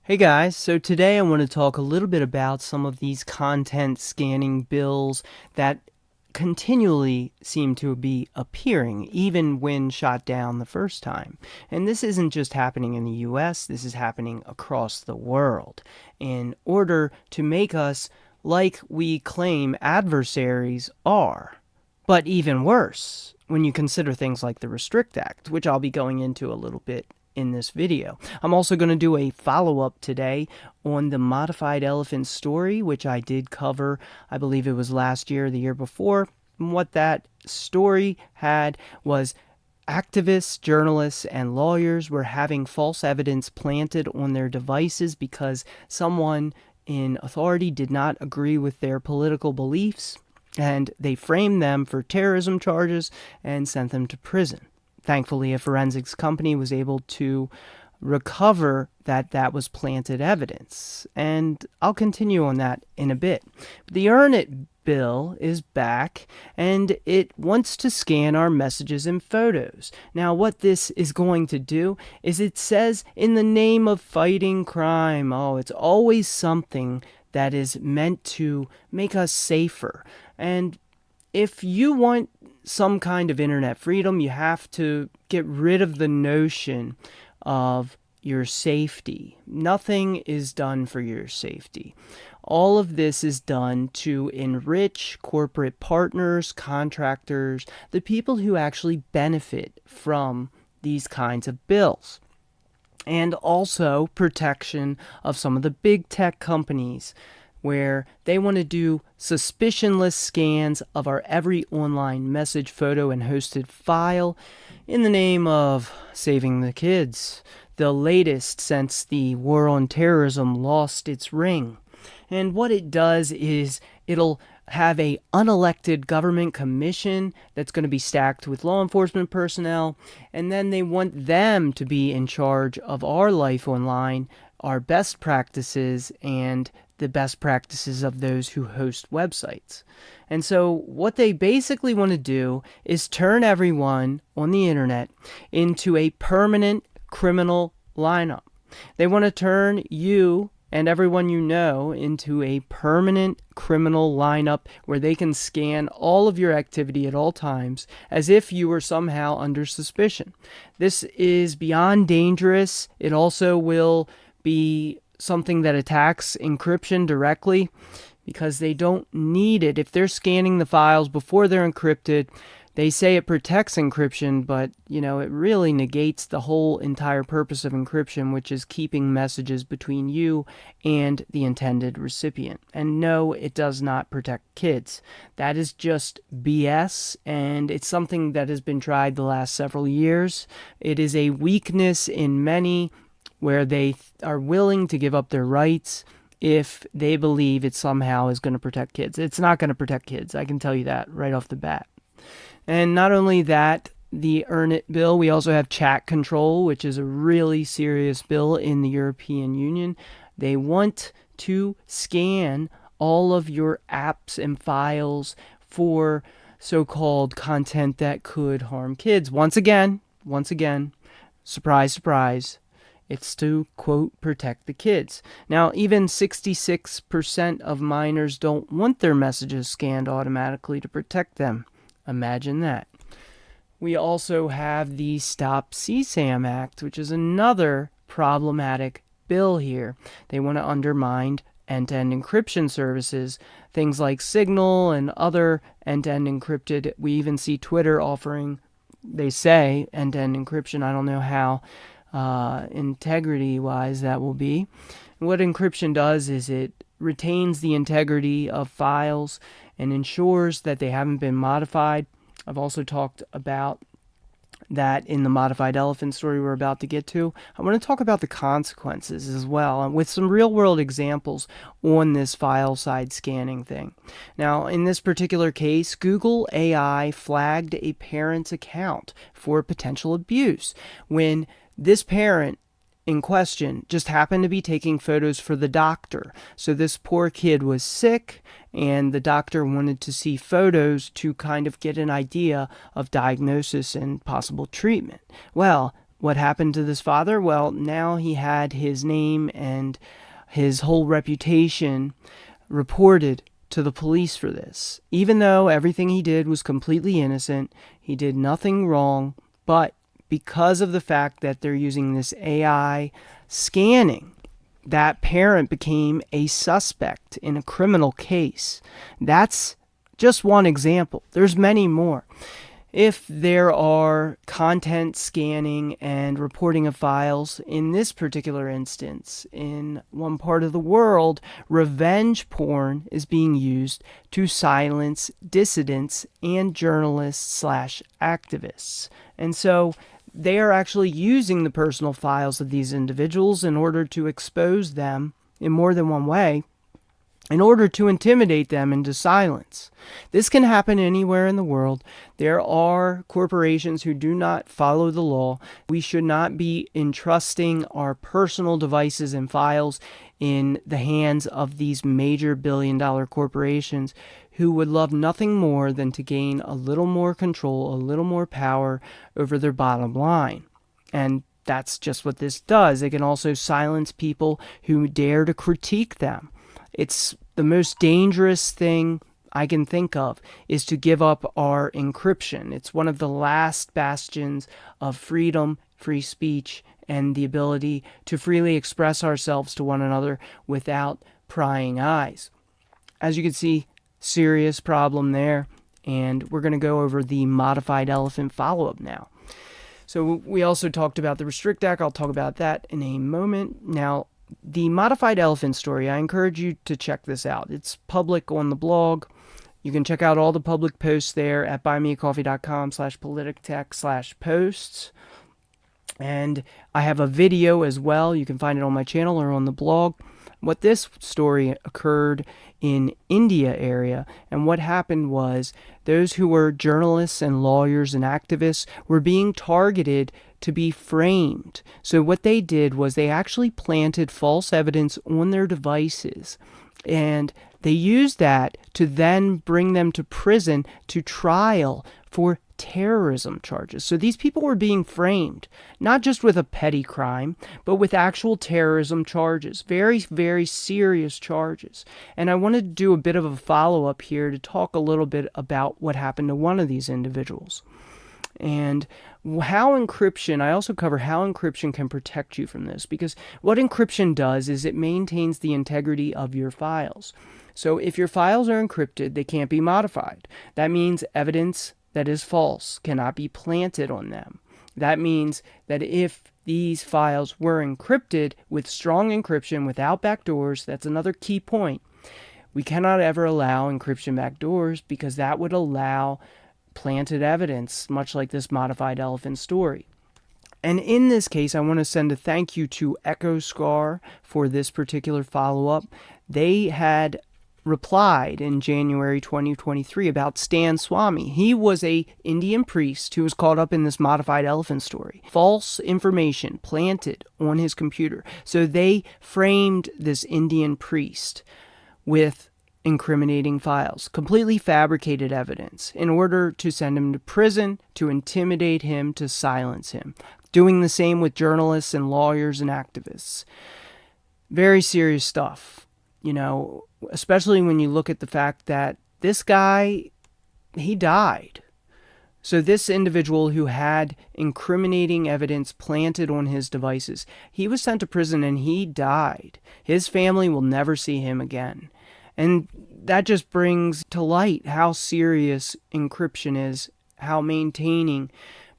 Hey guys, so today I want to talk a little bit about some of these content scanning bills that continually seem to be appearing, even when shot down the first time. And this isn't just happening in the US, this is happening across the world in order to make us like we claim adversaries are. But even worse, when you consider things like the Restrict Act, which I'll be going into a little bit in this video. I'm also going to do a follow-up today on the ModifiedElephant story, which I did cover, I believe it was last year or the year before. And what that story had was activists, journalists, and lawyers were having false evidence planted on their devices because someone in authority did not agree with their political beliefs, and they framed them for terrorism charges and sent them to prison. Thankfully, a forensics company was able to recover that was planted evidence. And I'll continue on that in a bit. The Earn It bill is back, and it wants to scan our messages and photos. Now, what this is going to do is it says, in the name of fighting crime. Oh, it's always something that is meant to make us safer. And if you want some kind of internet freedom, you have to get rid of the notion of your safety. Nothing is done for your safety. All of this is done to enrich corporate partners, contractors, the people who actually benefit from these kinds of bills. And also protection of some of the big tech companies, where they want to do suspicionless scans of our every online message, photo, and hosted file in the name of saving the kids, the latest since the war on terrorism lost its ring. And what it does is it'll have a unelected government commission that's going to be stacked with law enforcement personnel, and then they want them to be in charge of our life online, our best practices, and the best practices of those who host websites. And so what they basically want to do is turn everyone on the internet into a permanent criminal lineup. They want to turn you and everyone you know into a permanent criminal lineup where they can scan all of your activity at all times as if you were somehow under suspicion. This is beyond dangerous. It also will be something that attacks encryption directly because they don't need it. If they're scanning the files before they're encrypted, they say it protects encryption, but it really negates the whole entire purpose of encryption, which is keeping messages between you and the intended recipient. And no, it does not protect kids. That is just BS, and it's something that has been tried the last several years. It is a weakness in many where they are willing to give up their rights if they believe it somehow is going to protect kids. It's not going to protect kids. I can tell you that right off the bat. And not only that, the Earn It bill, we also have chat control, which is a really serious bill in the European Union. They want to scan all of your apps and files for so-called content that could harm kids. Once again, surprise, surprise, it's to, quote, protect the kids. Now, even 66% of minors don't want their messages scanned automatically to protect them. Imagine that. We also have the Stop CSAM Act, which is another problematic bill here. They want to undermine end-to-end encryption services, things like Signal and other end-to-end encrypted. We even see Twitter offering, they say, end-to-end encryption. I don't know how integrity-wise that will be. What encryption does is it retains the integrity of files and ensures that they haven't been modified. I've also talked about that in the ModifiedElephant story we're about to get to. I want to talk about the consequences as well, and with some real-world examples on this file side scanning thing. Now, in this particular case, Google AI flagged a parent's account for potential abuse when this parent in question just happened to be taking photos for the doctor. So this poor kid was sick, and the doctor wanted to see photos to kind of get an idea of diagnosis and possible treatment. Well, what happened to this father? Well, now he had his name and his whole reputation reported to the police for this. Even though everything he did was completely innocent, he did nothing wrong, but because of the fact that they're using this AI scanning, that parent became a suspect in a criminal case. That's just one example. There's many more. If there are content scanning and reporting of files, in this particular instance, in one part of the world, revenge porn is being used to silence dissidents and journalists/activists. And so they are actually using the personal files of these individuals in order to expose them in more than one way, in order to intimidate them into silence. This can happen anywhere in the world. There are corporations who do not follow the law. We should not be entrusting our personal devices and files in the hands of these major billion-dollar corporations who would love nothing more than to gain a little more control, a little more power over their bottom line. And that's just what this does. It can also silence people who dare to critique them. It's the most dangerous thing I can think of is to give up our encryption. It's one of the last bastions of freedom, free speech, and the ability to freely express ourselves to one another without prying eyes. As you can see, serious problem there. And we're going to go over the ModifiedElephant follow-up now. So we also talked about the Restrict Act. I'll talk about that in a moment. Now, the ModifiedElephant story, I encourage you to check this out. It's public on the blog. You can check out all the public posts there at buymeacoffee.com/politictech/posts. And I have a video as well. You can find it on my channel or on the blog. What this story occurred in India area, and what happened was those who were journalists and lawyers and activists were being targeted to be framed. So what they did was they actually planted false evidence on their devices, and they used that to then bring them to prison to trial for terrorism charges. So these people were being framed, not just with a petty crime, but with actual terrorism charges. Very, very serious charges. And I wanted to do a bit of a follow-up here to talk a little bit about what happened to one of these individuals. And how encryption, I also cover how encryption can protect you from this, because what encryption does is it maintains the integrity of your files. So if your files are encrypted, they can't be modified. That means evidence that is false cannot be planted on them. That means that if these files were encrypted with strong encryption without backdoors, that's another key point. We cannot ever allow encryption backdoors because that would allow planted evidence, much like this ModifiedElephant story. And in this case, I want to send a thank you to EchoScar for this particular follow-up. They had replied in January 2023 about Swami. He was a Indian priest who was caught up in this ModifiedElephant story. False information planted on his computer. So they framed this Indian priest with incriminating files, completely fabricated evidence in order to send him to prison, to intimidate him, to silence him. Doing the same with journalists and lawyers and activists. Very serious stuff. You know, especially when you look at the fact that this guy, he died. So this individual who had incriminating evidence planted on his devices, he was sent to prison and he died. His family will never see him again. And that just brings to light how serious encryption is, how maintaining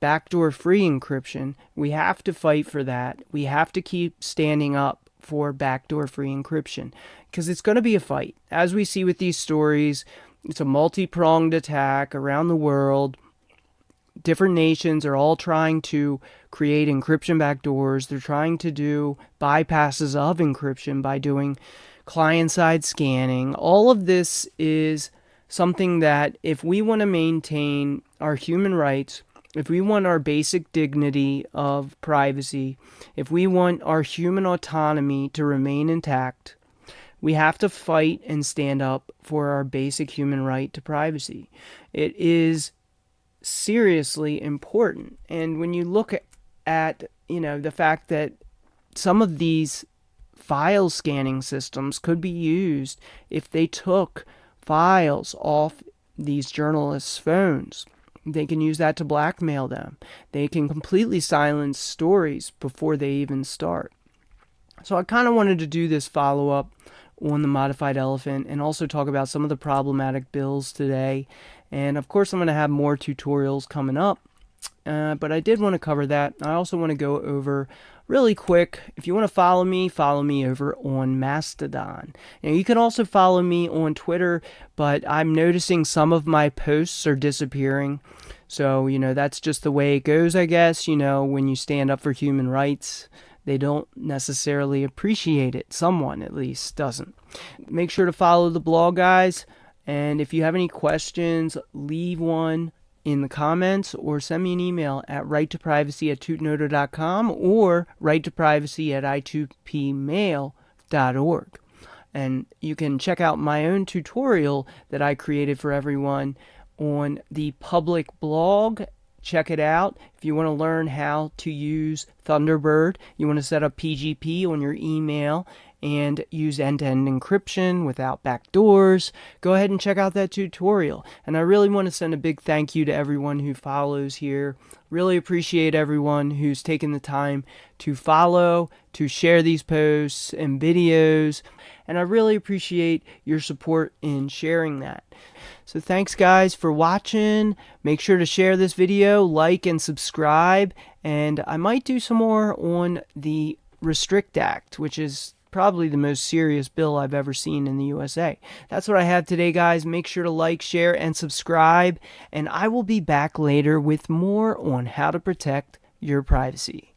backdoor-free encryption, we have to fight for that. We have to keep standing up for backdoor-free encryption, because it's going to be a fight. As we see with these stories, it's a multi-pronged attack around the world. Different nations are all trying to create encryption backdoors. They're trying to do bypasses of encryption by doing client-side scanning. All of this is something that if we want to maintain our human rights, if we want our basic dignity of privacy, if we want our human autonomy to remain intact, we have to fight and stand up for our basic human right to privacy. It is seriously important. And when you look at, the fact that some of these file scanning systems could be used if they took files off these journalists' phones. They can use that to blackmail them. They can completely silence stories before they even start. So I kind of wanted to do this follow-up on the Modified Elephant and also talk about some of the problematic bills today. And of course I'm going to have more tutorials coming up, but I did want to cover that. I also want to go over really quick, if you want to follow me over on Mastodon. Now you can also follow me on Twitter, but I'm noticing some of my posts are disappearing. So, that's just the way it goes, I guess. When you stand up for human rights, they don't necessarily appreciate it. Someone, at least, doesn't. Make sure to follow the blog, guys. And if you have any questions, leave one in the comments or send me an email at righttoprivacy@tootnoto.com or righttoprivacy@i2pmail.org. And you can check out my own tutorial that I created for everyone on the public blog. Check it out. If you want to learn how to use Thunderbird, you want to set up PGP on your email and use end-to-end encryption without backdoors, go ahead and check out that tutorial. And I really want to send a big thank you to everyone who follows here. Really appreciate everyone who's taken the time to follow, to share these posts and videos, and I really appreciate your support in sharing that. So thanks guys for watching. Make sure to share this video, like and subscribe, and I might do some more on the Restrict Act, which is probably the most serious bill I've ever seen in the USA. That's what I have today, guys. Make sure to like, share, and subscribe, and I will be back later with more on how to protect your privacy.